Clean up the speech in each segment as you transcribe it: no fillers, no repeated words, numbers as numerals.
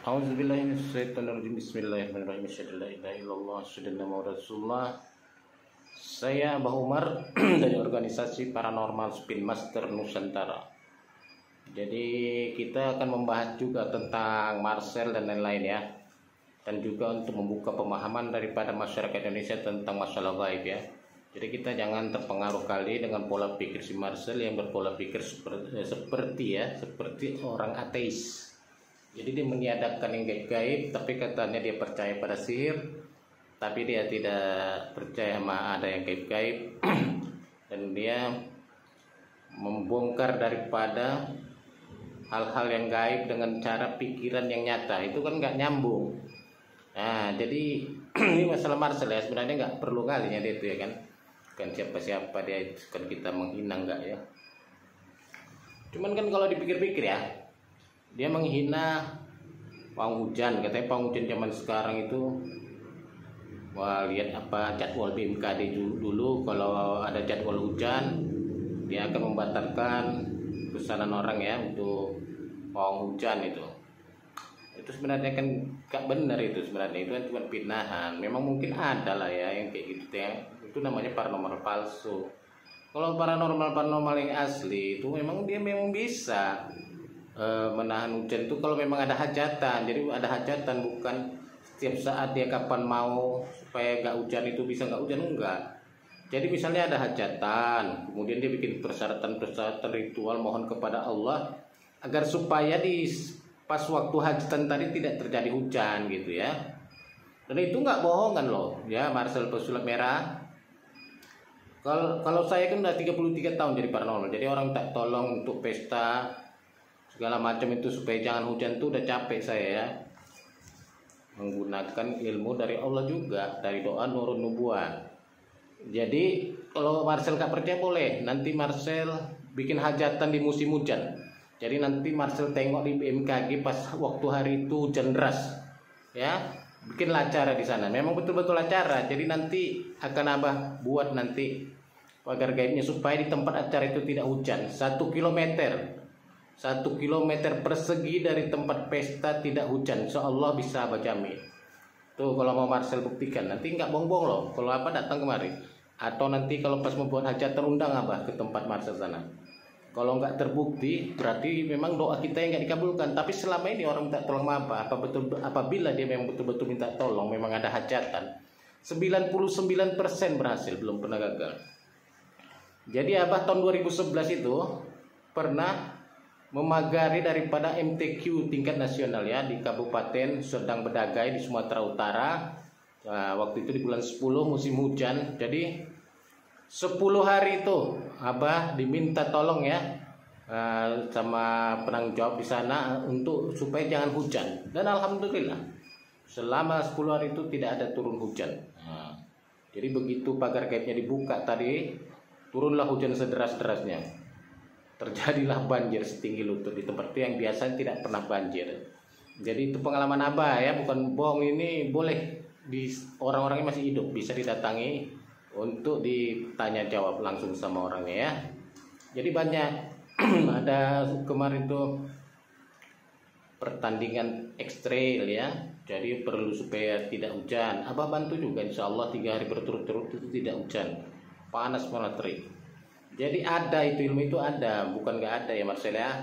Auzubillahi minasyaitonirrajim. Bismillahirrahmanirrahim. Asyhadu an la ilaha illallah wa asyhadu anna Muhammadar Rasulullah. Saya Abah Umar dari organisasi Paranormal Spin Master Nusantara. Jadi kita akan membahas juga tentang Marcel dan lain-lain ya. Dan juga untuk membuka pemahaman daripada masyarakat Indonesia tentang masalah gaib ya. Jadi kita jangan terpengaruh kali dengan pola pikir si Marcel yang berpola pikir seperti orang ateis. Jadi dia meniadakan yang gaib-gaib, tapi katanya dia percaya pada sihir, tapi dia tidak percaya sama ada yang gaib-gaib. Dan dia membongkar daripada hal-hal yang gaib dengan cara pikiran yang nyata. Itu kan nggak nyambung. Nah, jadi ini masalah Marcel ya, sebenarnya nggak perlu kalinya dia itu ya kan. Kan siapa-siapa dia, kan kita menghina nggak ya. Cuman kan kalau dipikir-pikir ya, dia menghina pawang hujan, katanya pawang hujan zaman sekarang itu, wah lihat apa jadwal BMKG dulu kalau ada jadwal hujan dia akan membatalkan pesanan orang ya untuk pawang hujan itu sebenarnya kan gak benar, itu sebenarnya itu kan cuma fitnahan. Memang mungkin ada lah ya yang kayak gitu ya, itu namanya paranormal palsu. Kalau paranormal yang asli itu memang dia memang bisa menahan hujan itu kalau memang ada hajatan. Jadi ada hajatan, bukan setiap saat dia kapan mau supaya gak hujan itu bisa gak hujan, enggak. Jadi misalnya ada hajatan, kemudian dia bikin persyaratan ritual mohon kepada Allah agar supaya di pas waktu hajatan tadi tidak terjadi hujan gitu ya. Dan itu nggak bohongan loh ya, Marcel pesulap merah. Kalau saya kan udah 33 tahun jadi paranormal, jadi orang tak tolong untuk pesta segala macam itu supaya jangan hujan tuh udah capek saya ya. Menggunakan ilmu dari Allah juga, dari doa nurun nubuah. Jadi kalau Marcel gak percaya boleh, nanti Marcel bikin hajatan di musim hujan. Jadi nanti Marcel tengok di BMKG pas waktu hari itu hujan deras ya, bikinlah acara di sana. Memang betul-betul acara. Jadi nanti akan Abah buat nanti pagar gaibnya supaya di tempat acara itu tidak hujan. 1 kilometer persegi dari tempat pesta tidak hujan, insyaallah bisa Abah jamin. Tuh kalau mau Marcel buktikan, nanti nggak bohong-bohong loh. Kalau apa datang kemari, atau nanti kalau pas membuat hajat terundang Abah ke tempat Marcel sana. Kalau nggak terbukti berarti memang doa kita yang nggak dikabulkan. Tapi selama ini orang minta tolong apa betul, apabila dia memang betul-betul minta tolong, memang ada hajatan, 99% berhasil, belum pernah gagal. Jadi Abah tahun 2011 itu pernah memagari daripada MTQ tingkat nasional ya di Kabupaten Serdang Bedagai di Sumatera Utara. Nah, waktu itu di bulan 10 musim hujan. Jadi 10 hari itu Abah diminta tolong ya sama penanggung jawab di sana untuk supaya jangan hujan. Dan alhamdulillah selama 10 hari itu tidak ada turun hujan. Nah, jadi begitu pagar gaibnya dibuka tadi, turunlah hujan sederas-derasnya. Terjadilah banjir setinggi lutut di tempat itu yang biasanya tidak pernah banjir. Jadi itu pengalaman Abah ya, bukan bohong. Ini boleh di orang-orangnya masih hidup, bisa didatangi untuk ditanya jawab langsung sama orangnya ya. Jadi banyak ada kemarin tuh pertandingan ekstrail ya. Jadi perlu supaya tidak hujan. Abah bantu juga, insya Allah 3 hari berturut-turut itu tidak hujan, panas malah terik. Jadi ada itu, ilmu itu ada, bukan nggak ada ya Marcel ya.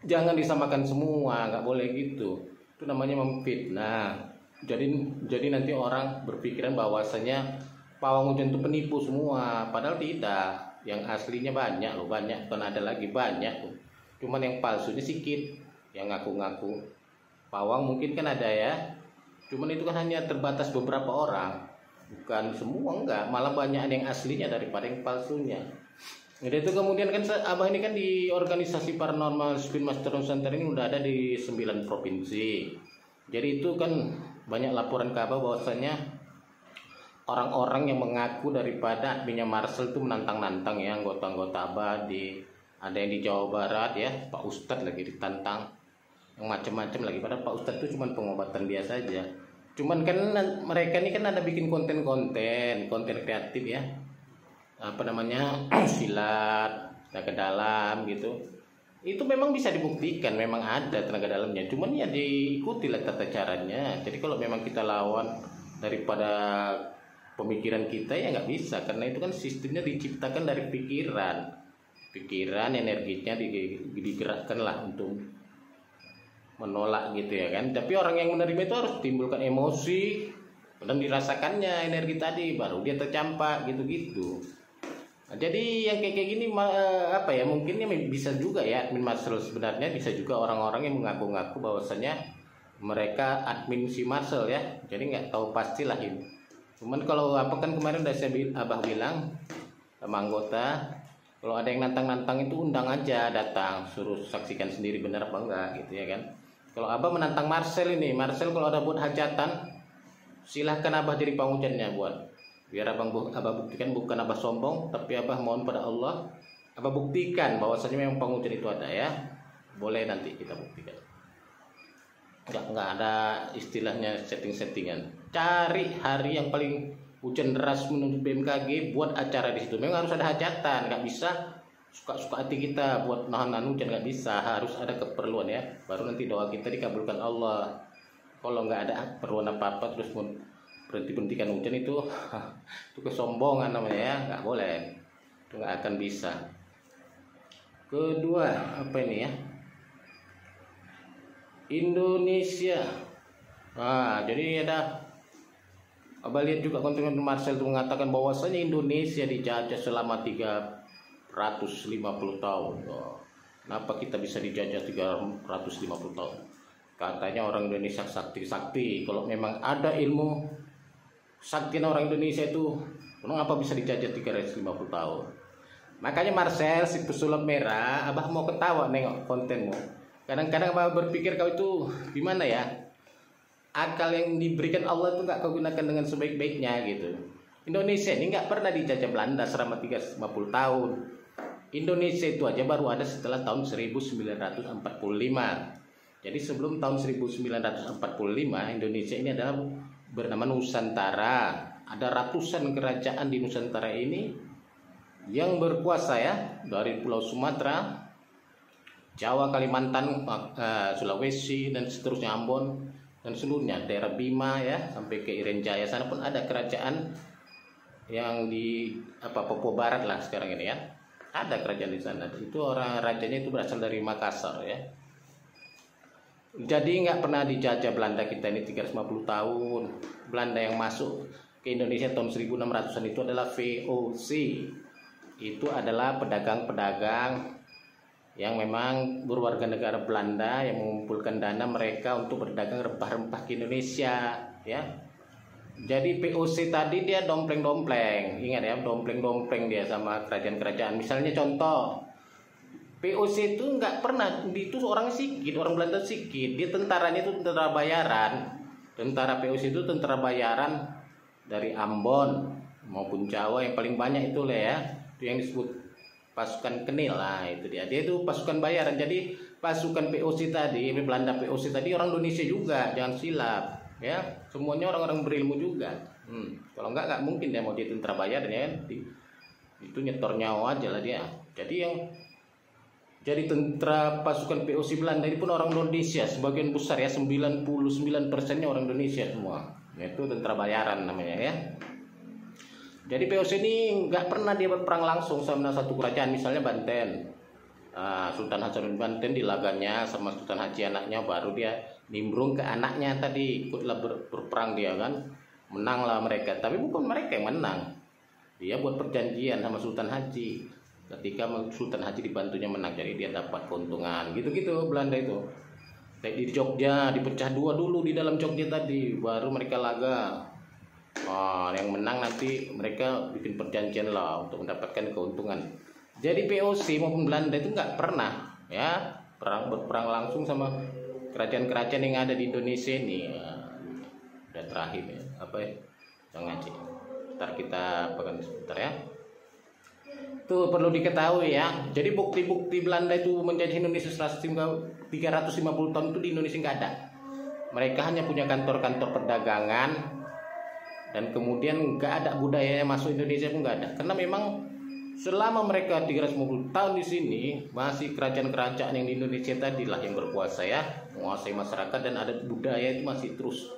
Jangan disamakan semua, nggak boleh gitu. Itu namanya memfitnah. Jadi nanti orang berpikiran bahwasanya pawang hujan itu penipu semua, padahal tidak. Yang aslinya banyak loh, banyak, kan ada lagi banyak. Cuman yang palsunya sedikit, yang ngaku-ngaku pawang mungkin kan ada ya. Cuman itu kan hanya terbatas beberapa orang, bukan semua, enggak. Malah banyak yang aslinya daripada yang palsunya. Jadi itu kemudian kan Abah ini kan di organisasi Paranormal Spin Master Nusantara ini udah ada di 9 provinsi. Jadi itu kan banyak laporan ke Abah bahwasanya orang-orang yang mengaku daripada adminnya Marcel itu menantang-nantang ya anggota-anggota Abah, ada yang di Jawa Barat ya, Pak Ustadz lagi ditantang, yang macam-macam lagi. Padahal Pak Ustadz itu cuma pengobatan biasa aja. Cuman kan mereka ini kan ada bikin konten kreatif ya, apa namanya, silat ke dalam gitu. itu memang bisa dibuktikan, memang ada tenaga dalamnya, cuman ya diikuti lah tata caranya. Jadi kalau memang kita lawan daripada pemikiran kita ya nggak bisa, karena itu kan sistemnya diciptakan dari pikiran energinya digerakkan lah untuk menolak gitu ya kan. Tapi orang yang menerima itu harus timbulkan emosi dan dirasakannya energi tadi, baru dia tercampak gitu-gitu. Nah, jadi yang kayak gini apa ya, mungkin bisa juga ya admin Marcel, sebenarnya bisa juga orang-orang yang mengaku-ngaku bahwasanya mereka admin si Marcel ya. Jadi nggak tahu pastilah ini. Cuman kalau apa kan kemarin udah Abah bilang sama anggota, kalau ada yang nantang-nantang itu undang aja, datang, suruh saksikan sendiri benar apa enggak gitu ya kan. Kalau Abah menantang Marcel ini, Marcel kalau ada buat hajatan, silahkan Abah jadi pengujannya buat. Biar Abah buktikan, bukan Abah sombong, tapi Abah mohon pada Allah, Abah buktikan bahwasanya memang pengujian itu ada ya. Boleh nanti kita buktikan. Enggak ada istilahnya setting-settingan. Cari hari yang paling hujan deras menurut BMKG, buat acara di situ. Memang harus ada hajatan, nggak bisa suka-suka hati kita buat nahan hujan, nggak bisa, harus ada keperluan ya. Baru nanti doa kita dikabulkan Allah. Kalau nggak ada keperluan apa-apa terus berhentikan hujan itu kesombongan namanya ya, nggak boleh, itu nggak akan bisa. Kedua apa ini ya, Indonesia. Nah jadi ada Abah lihat juga konten Marcel itu mengatakan bahwasanya Indonesia dijajah selama 350 tahun. Kenapa kita bisa dijajah 350 tahun? Katanya orang Indonesia sakti-sakti. Kalau memang ada ilmu sakti orang Indonesia itu, kenapa bisa dijajah 350 tahun? Makanya Marcel, si pesulap merah, Abah mau ketawa nengok kontenmu. Kadang-kadang Abah berpikir kau itu gimana ya? Akal yang diberikan Allah itu nggak kau gunakan dengan sebaik-baiknya gitu. Indonesia ini nggak pernah dijajah Belanda selama 350 tahun. Indonesia itu aja baru ada setelah tahun 1945. Jadi sebelum tahun 1945 Indonesia ini adalah bernama Nusantara. Ada ratusan kerajaan di Nusantara ini yang berkuasa ya, dari Pulau Sumatera, Jawa, Kalimantan, Sulawesi dan seterusnya, Ambon dan seluruhnya, daerah Bima ya sampai ke Irian Jaya sana pun ada kerajaan yang di Papua Barat lah sekarang ini ya. Ada kerajaan di sana. Itu orang rajanya itu berasal dari Makassar ya. Jadi nggak pernah dijajah Belanda kita ini 350 tahun. Belanda yang masuk ke Indonesia tahun 1600-an itu adalah VOC. Itu adalah pedagang-pedagang yang memang berwarga negara Belanda yang mengumpulkan dana mereka untuk berdagang rempah-rempah ke Indonesia ya. Jadi POC tadi dia dompleng-dompleng, ingat ya, dompleng-dompleng dia sama kerajaan-kerajaan. Misalnya contoh, POC itu nggak pernah, itu orang sikit, orang Belanda sikit, dia tentaranya itu tentara bayaran. Tentara POC itu tentara bayaran dari Ambon maupun Jawa, yang paling banyak itu lah ya, itu yang disebut pasukan Kenil lah, itu dia itu pasukan bayaran. Jadi pasukan POC tadi, Belanda POC tadi orang Indonesia juga, jangan silap ya, semuanya orang-orang berilmu juga. Kalau nggak mungkin dia mau dia tentara bayaran ya, itu nyetor nyawa aja lah dia. Jadi yang jadi tentara pasukan POC Belanda ini pun orang Indonesia, sebagian besar ya, 99%-nya orang Indonesia semua. Itu tentara bayaran namanya ya. Jadi POC ini nggak pernah dia berperang langsung sama satu kerajaan, misalnya Banten. Sultan Hasanuddin Banten di laganya sama Sultan Haji anaknya, baru dia nimbrung ke anaknya tadi, ikutlah berperang dia kan, menanglah mereka. Tapi bukan mereka yang menang, dia buat perjanjian sama Sultan Haji. Ketika Sultan Haji dibantunya menang, jadi dia dapat keuntungan. Gitu-gitu Belanda itu. Kayak di Jogja dipecah dua dulu di dalam Jogja tadi, baru mereka laga. Yang menang nanti mereka bikin perjanjian lah untuk mendapatkan keuntungan. Jadi POC maupun Belanda itu nggak pernah ya berperang langsung sama kerajaan-kerajaan yang ada di Indonesia ini. Udah terakhir ya, apa ya? Jangan ngaji. Ntar kita pegang sebentar ya. Itu perlu diketahui ya. Jadi bukti-bukti Belanda itu menjajah Indonesia 350 tahun itu di Indonesia nggak ada. Mereka hanya punya kantor-kantor perdagangan, dan kemudian nggak ada budaya masuk Indonesia pun nggak ada. Karena memang Selama mereka 350 tahun di sini, masih kerajaan-kerajaan yang di Indonesia tadi lah yang berkuasa ya, menguasai masyarakat, dan adat budaya itu masih terus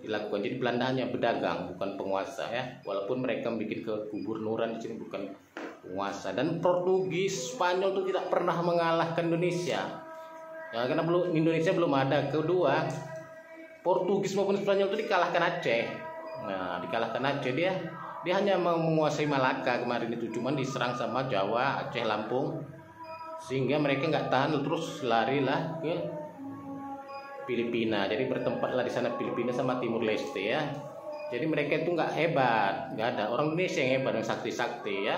dilakukan. Jadi Belanda hanya pedagang, bukan penguasa ya. Walaupun mereka bikin kegubernuran di sini, bukan penguasa. Dan Portugis, Spanyol itu tidak pernah mengalahkan Indonesia. Ya, karena Indonesia belum ada. Kedua, Portugis maupun Spanyol itu dikalahkan Aceh. Nah, dikalahkan Aceh, dia hanya menguasai Malaka kemarin itu, cuman diserang sama Jawa, Aceh, Lampung, sehingga mereka nggak tahan terus larilah ke Filipina. Jadi bertempatlah di sana Filipina sama Timur Leste ya. Jadi mereka itu nggak hebat, nggak ada orang Indonesia yang hebat, yang sakti-sakti ya.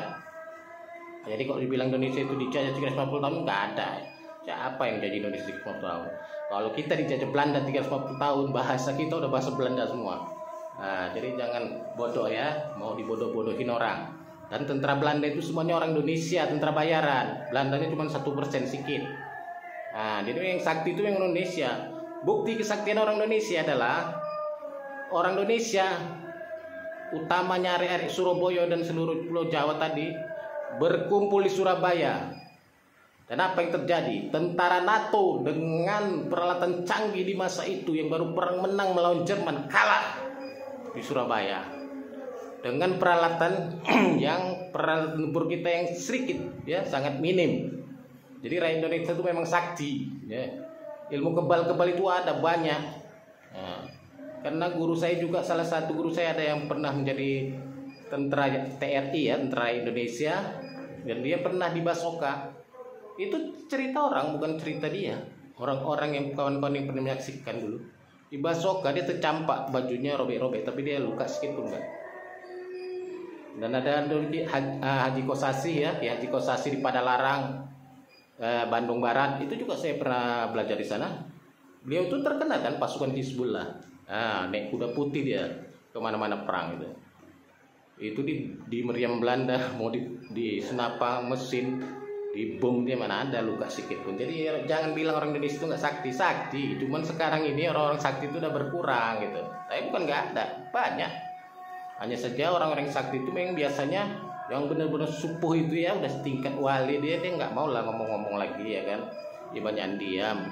Jadi kalau dibilang Indonesia itu dijajah 350 tahun, nggak ada. Siapa yang jadi Indonesia 350 tahun? Kalau kita dijajah Belanda 350 tahun, bahasa kita udah bahasa Belanda semua. Nah, jadi jangan bodoh ya, mau dibodoh-bodohin orang. Dan tentara Belanda itu semuanya orang Indonesia, tentara bayaran. Belandanya cuma 1% sedikit. Nah, jadi yang sakti itu yang Indonesia. Bukti kesaktian orang Indonesia adalah orang Indonesia, utamanya arek-arek Surabaya dan seluruh Pulau Jawa tadi, berkumpul di Surabaya. Dan apa yang terjadi? Tentara NATO dengan peralatan canggih di masa itu, yang baru perang menang melawan Jerman, kalah di Surabaya dengan peralatan peralatan tempur kita yang sedikit ya, sangat minim. Jadi rakyat Indonesia itu memang sakti ya. Ilmu kebal-kebal itu ada banyak. Nah, karena guru saya juga, salah satu guru saya ada yang pernah menjadi tentara TRI ya, tentara Indonesia, dan dia pernah di Basoka. Itu cerita orang, bukan cerita dia. Orang-orang yang kawan-kawan yang pernah menyaksikan dulu. Di Basoka dia tercampak, bajunya robek-robek, tapi dia luka sedikit pun enggak. Dan ada Haji Kosasi ya, Haji Kosasi di Padalarang, Bandung Barat, itu juga saya pernah belajar di sana. Beliau itu terkenal kan pasukan Hizbullah. Naik kuda putih dia kemana-mana perang itu. Itu di meriam Belanda, mau di senapa mesin, di bom, dia mana ada luka sedikit pun. Jadi jangan bilang orang Indonesia itu nggak sakti. Cuman sekarang ini orang-orang sakti itu udah berkurang gitu. Tapi bukan nggak ada, banyak. Hanya saja orang-orang sakti itu memang biasanya yang benar-benar supuh itu ya, udah setingkat wali, dia nggak mau lah ngomong-ngomong lagi ya kan. Dia banyak diam,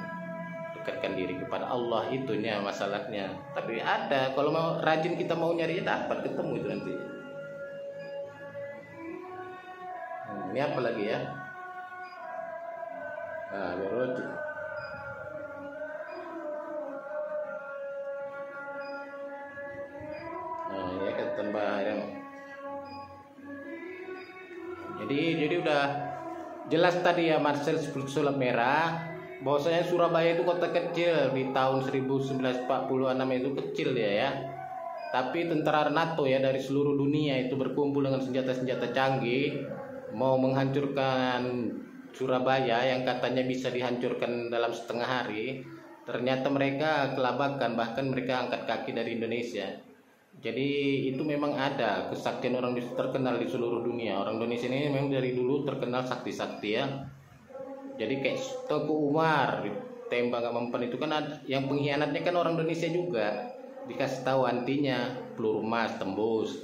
dekatkan diri kepada Allah, itunya masalahnya. Tapi ada, kalau mau rajin kita mau nyari dapat ketemu itu nanti. Ini apa lagi ya? Nah, berarti ya kan tambah yang jadi udah jelas tadi ya Marcel sulap merah, bahwasanya Surabaya itu kota kecil di tahun 1946 itu kecil dia ya. Tapi tentara NATO ya dari seluruh dunia itu berkumpul dengan senjata-senjata canggih mau menghancurkan Surabaya yang katanya bisa dihancurkan dalam setengah hari. Ternyata mereka kelabakan, bahkan mereka angkat kaki dari Indonesia. Jadi itu memang ada kesaktian orang terkenal di seluruh dunia. Orang Indonesia ini memang dari dulu terkenal sakti-sakti ya. Jadi kayak Teguh Umar tembak gak mempan itu kan ada, yang pengkhianatnya kan orang Indonesia juga. Dikasih tahu antinya peluru emas tembus.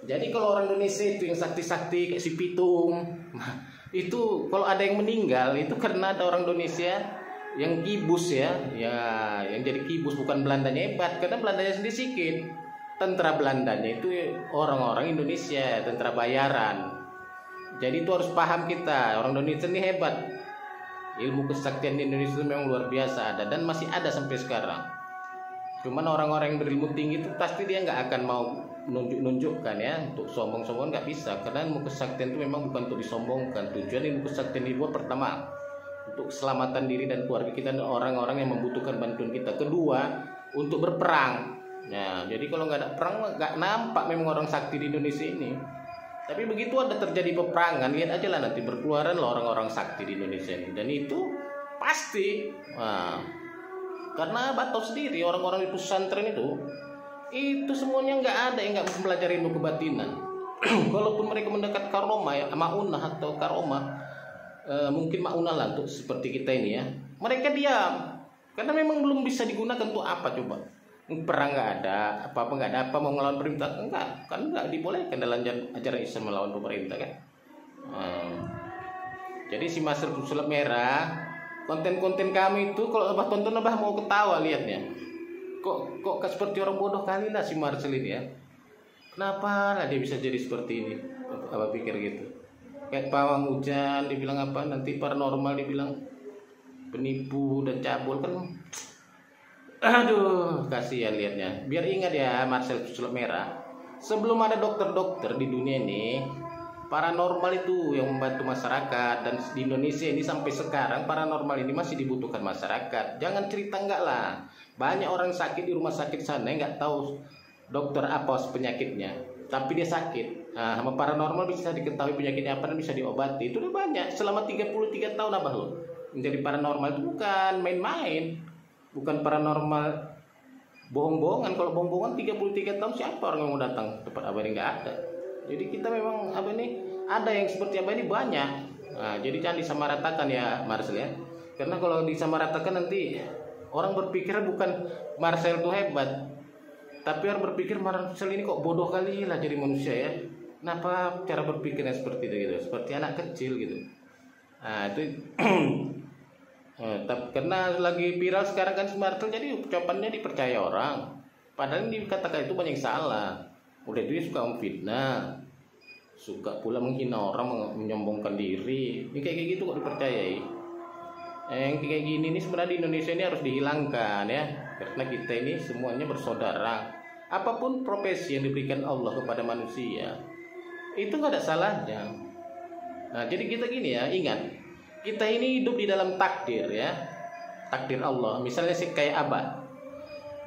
Jadi kalau orang Indonesia itu yang sakti-sakti kayak si Pitung, itu kalau ada yang meninggal itu karena ada orang Indonesia yang kibus ya, yang jadi kibus, bukan Belandanya hebat, karena Belandanya sendiri sedikit. Tentara Belandanya itu orang-orang Indonesia, tentara bayaran. Jadi itu harus paham kita, orang Indonesia ini hebat. Ilmu kesaktian di Indonesia itu memang luar biasa ada dan masih ada sampai sekarang. Cuman orang-orang yang berilmu tinggi itu pasti dia nggak akan mau nunjuk-nunjukkan ya, untuk sombong-sombong nggak bisa, karena ilmu kesaktian itu memang bukan untuk disombongkan. Tujuan ilmu kesaktian dibuat pertama untuk keselamatan diri dan keluarga kita dan orang-orang yang membutuhkan bantuan kita. Kedua, untuk berperang. Nah, jadi kalau nggak ada perang nggak nampak memang orang sakti di Indonesia ini. Tapi begitu ada terjadi peperangan, lihat aja lah nanti berkeluaran lah orang-orang sakti di Indonesia ini. Dan itu pasti, karena Abah tahu sendiri orang-orang di pesantren itu semuanya nggak ada yang nggak mempelajari ilmu kebatinan. Kalaupun mereka mendekat karomah ya, maunah atau karomah, mungkin maunah lah untuk seperti kita ini ya. Mereka diam karena memang belum bisa digunakan untuk apa coba. Perang nggak ada, apa-apa nggak ada, apa mau melawan pemerintah enggak, kan nggak dibolehkan dalam ajaran Islam melawan pemerintah kan. Nah, jadi si Marcel Pesulap Merah, konten-konten kami itu kalau abah tonton abah mau ketawa liatnya. Kok seperti orang bodoh kali lah si Marcel ini ya. Kenapa lah dia bisa jadi seperti ini? Abah pikir gitu. Kayak pawang hujan dibilang apa, nanti paranormal dibilang penipu dan cabul kan. Aduh, kasihan liatnya. Biar ingat ya Marcel Pesulap Merah, sebelum ada dokter-dokter di dunia ini, paranormal itu yang membantu masyarakat. Dan di Indonesia ini sampai sekarang paranormal ini masih dibutuhkan masyarakat. Jangan cerita enggak lah. Banyak orang sakit di rumah sakit sana nggak tahu dokter apa penyakitnya, tapi dia sakit. Nah, sama paranormal bisa diketahui penyakitnya apa dan bisa diobati. Itu udah banyak. Selama 33 tahun abah lo menjadi paranormal itu bukan main-main. Bukan paranormal bohong-bohongan. Kalau bohong-bohongan 33 tahun siapa orang yang mau datang tempat abah ini? Nggak ada. Jadi kita memang abah ini ada yang seperti abah ini banyak. Nah, jadi jangan disamaratakan ya Marcel ya. Karena kalau disamaratakan nanti orang berpikir bukan Marcel itu hebat, tapi orang berpikir Marcel ini kok bodoh kali lah jadi manusia ya. Kenapa cara berpikirnya seperti itu gitu? Seperti anak kecil gitu. Nah itu karena lagi viral sekarang kan Marcel, jadi ucapannya dipercaya orang. Padahal yang dikatakan itu banyak yang salah. Udah dia suka memfitnah, suka pula menghina orang, menyombongkan diri. Ini kayak gitu kok dipercayai. Yang kayak gini nih sebenarnya di Indonesia ini harus dihilangkan ya, karena kita ini semuanya bersaudara. Apapun profesi yang diberikan Allah kepada manusia itu nggak ada salahnya. Nah jadi kita gini ya, ingat kita ini hidup di dalam takdir ya, takdir Allah. Misalnya sih kayak abah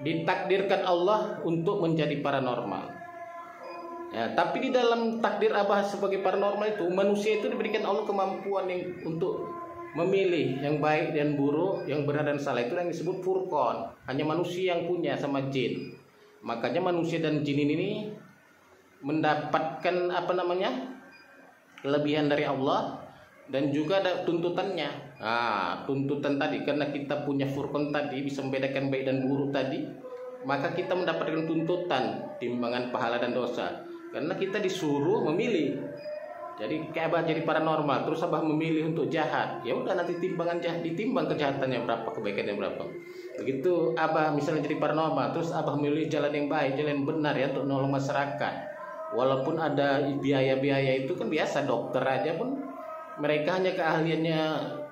ditakdirkan Allah untuk menjadi paranormal ya, tapi di dalam takdir abah sebagai paranormal itu manusia itu diberikan Allah kemampuan yang untuk memilih yang baik dan buruk, yang benar dan salah. Itu yang disebut furqan. Hanya manusia yang punya sama jin. Makanya manusia dan jin ini mendapatkan kelebihan dari Allah dan juga ada tuntutannya. Nah, tuntutan tadi karena kita punya furqan tadi bisa membedakan baik dan buruk tadi, maka kita mendapatkan tuntutan timbangan pahala dan dosa. Karena kita disuruh memilih. Jadi kayak abah jadi paranormal, terus abah memilih untuk jahat, ya udah nanti timbangan jahat ditimbang kejahatannya berapa, kebaikannya berapa. Begitu abah misalnya jadi paranormal, terus abah memilih jalan yang baik, jalan yang benar ya untuk nolong masyarakat. Walaupun ada biaya-biaya itu kan biasa, dokter aja pun mereka hanya keahliannya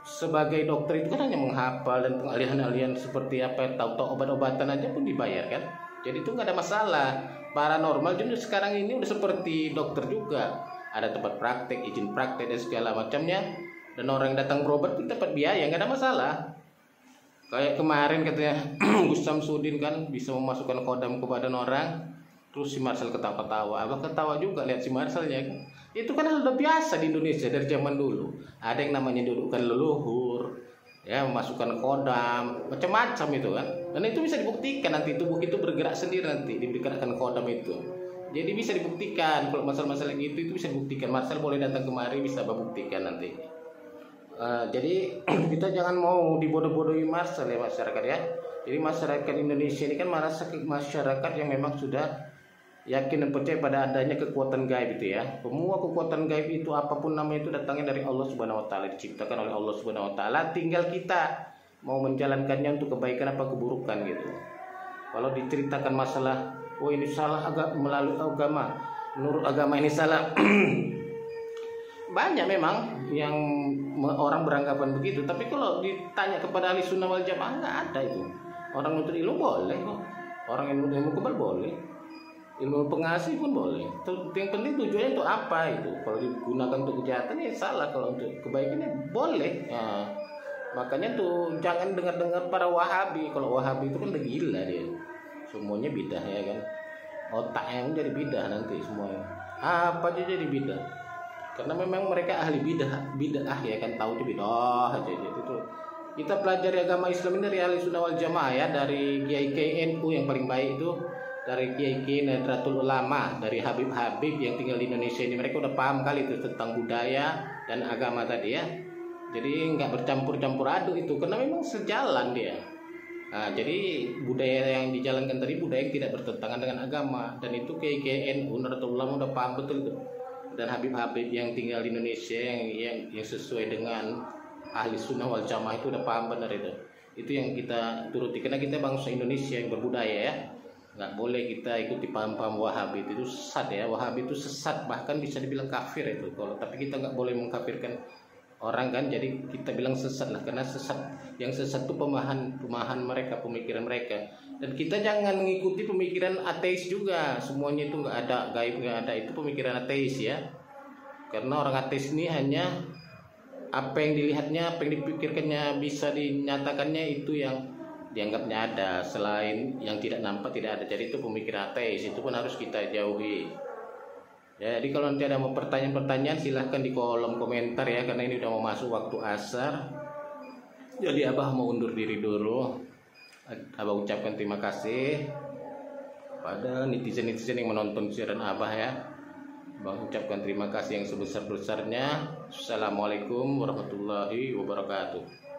sebagai dokter itu kan hanya menghafal dan pengalihan-alihan seperti apa, tahu-tahu obat-obatan aja pun dibayar kan. Jadi itu nggak ada masalah. Paranormal jadi sekarang ini udah seperti dokter juga. Ada tempat praktek, izin praktek dan segala macamnya. Dan orang yang datang berobat itu dapat biaya, nggak ada masalah. Kayak kemarin katanya Gus Samsudin kan bisa memasukkan kodam ke badan orang. Terus si Marcel ketawa-ketawa. Abang ketawa juga lihat si Marcelnya. Itu kan hal udah biasa di Indonesia dari zaman dulu. Ada yang namanya dudukkan leluhur, ya memasukkan kodam, macam-macam itu kan. Dan itu bisa dibuktikan nanti tubuh itu bergerak sendiri nanti diberikan kodam itu. Jadi bisa dibuktikan kalau masalah-masalah gitu itu bisa dibuktikan. Marcel boleh datang kemari bisa buktikan nanti. Jadi kita jangan mau dibodoh-bodohi Marcel ya masyarakat ya. Jadi masyarakat Indonesia ini kan masyarakat yang memang sudah yakin dan percaya pada adanya kekuatan gaib itu ya. Semua kekuatan gaib itu apapun namanya itu datangnya dari Allah Subhanahu wa taala, diciptakan oleh Allah Subhanahu wa taala. Tinggal kita mau menjalankannya untuk kebaikan apa keburukan gitu. Kalau diceritakan masalah oh ini salah melalui agama, menurut agama ini salah. Banyak memang yang orang beranggapan begitu. Tapi kalau ditanya kepada ahli sunnah wal jamaah nggak ada itu. Orang nuntut ilmu boleh kok. Orang yang nuntut ilmu kebal boleh. Ilmu pengasih pun boleh. Yang penting tujuannya untuk apa itu. Kalau digunakan untuk kejahatan ya salah. Kalau untuk kebaikannya boleh. Nah, makanya tuh jangan dengar-dengar para Wahabi. Kalau Wahabi itu kan udah gila dia. Semuanya bidah ya kan. Otaknya jadi bidah nanti semuanya. Apa aja jadi bidah. Karena memang mereka ahli bidah ya kan, tahu itu bidah aja itu. Kita pelajari agama Islam ini dari ahli sunnah wal jamaah ya, dari Kiai NU yang paling baik itu, dari Kiai Nahdlatul Ulama, dari Habib-habib yang tinggal di Indonesia ini. Mereka udah paham kali itu tentang budaya dan agama tadi ya. Jadi nggak bercampur-campur aduk itu, karena memang sejalan dia. Nah, jadi budaya yang dijalankan tadi budaya yang tidak bertentangan dengan agama, dan itu Kiai NU Nahdlatul Ulama udah paham betul itu. dan Habib-Habib yang tinggal di Indonesia yang sesuai dengan ahli sunnah wal jamaah itu udah paham benar itu yang kita turuti, karena kita bangsa Indonesia yang berbudaya ya. Nggak boleh kita ikuti paham-paham Wahabi, itu sesat ya. Wahabi itu sesat, bahkan bisa dibilang kafir itu kalau, tapi kita nggak boleh mengkafirkan orang kan, jadi kita bilang sesat lah, karena sesat, yang sesat itu pemahaman mereka, pemikiran mereka. Dan kita jangan mengikuti pemikiran ateis juga, semuanya itu nggak ada gaib, nggak ada, itu pemikiran ateis ya. Karena orang ateis ini hanya apa yang dilihatnya, apa yang dipikirkannya, bisa dinyatakannya itu yang dianggapnya ada, selain yang tidak nampak tidak ada. Jadi itu pemikiran ateis, itu pun harus kita jauhi. Jadi kalau nanti ada mau pertanyaan-pertanyaan silahkan di kolom komentar ya, karena ini udah mau masuk waktu asar. Jadi Abah mau undur diri dulu. Abah ucapkan terima kasih pada netizen-netizen yang menonton siaran Abah ya. Abah ucapkan terima kasih yang sebesar-besarnya. Assalamualaikum warahmatullahi wabarakatuh.